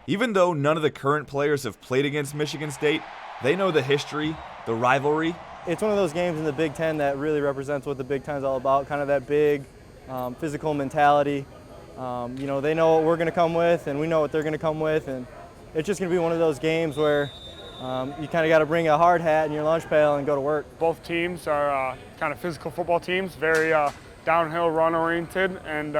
Even though none of the current players have played against Michigan State, they know the history, the rivalry. It's one of those games in the Big Ten that really represents what the Big Ten is all about, kind of that big physical mentality. They know what we're going to come with, and we know what they're going to come with, and it's just going to be one of those games where you kind of got to bring a hard hat in your lunch pail and go to work. Both teams are kind of physical football teams, very downhill run oriented, and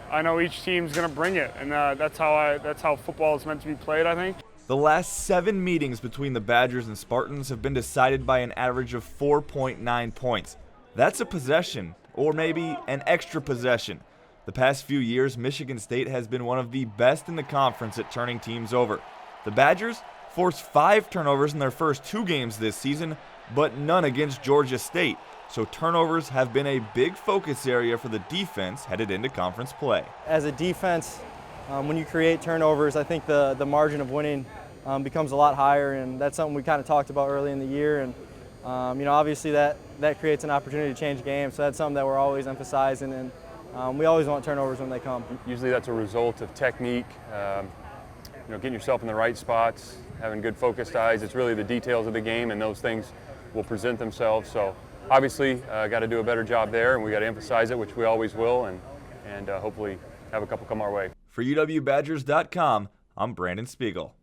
I know each team's going to bring it, and that's how football is meant to be played, I think. The last 7 meetings between the Badgers and Spartans have been decided by an average of 4.9 points. That's a possession, or maybe an extra possession. The past few years, Michigan State has been one of the best in the conference at turning teams over. The Badgers forced 5 turnovers in their first 2 games this season, but none against Georgia State. So turnovers have been a big focus area for the defense headed into conference play. As a defense, when you create turnovers, I think the margin of winning becomes a lot higher, and that's something we kind of talked about early in the year. And obviously that creates an opportunity to change games. So that's something that we're always emphasizing, and we always want turnovers when they come. Usually that's a result of technique, getting yourself in the right spots, having good focused eyes. It's really the details of the game, and those things will present themselves. So obviously, got to do a better job there, and we got to emphasize it, which we always will, and hopefully have a couple come our way. For UWBadgers.com, I'm Brandon Spiegel.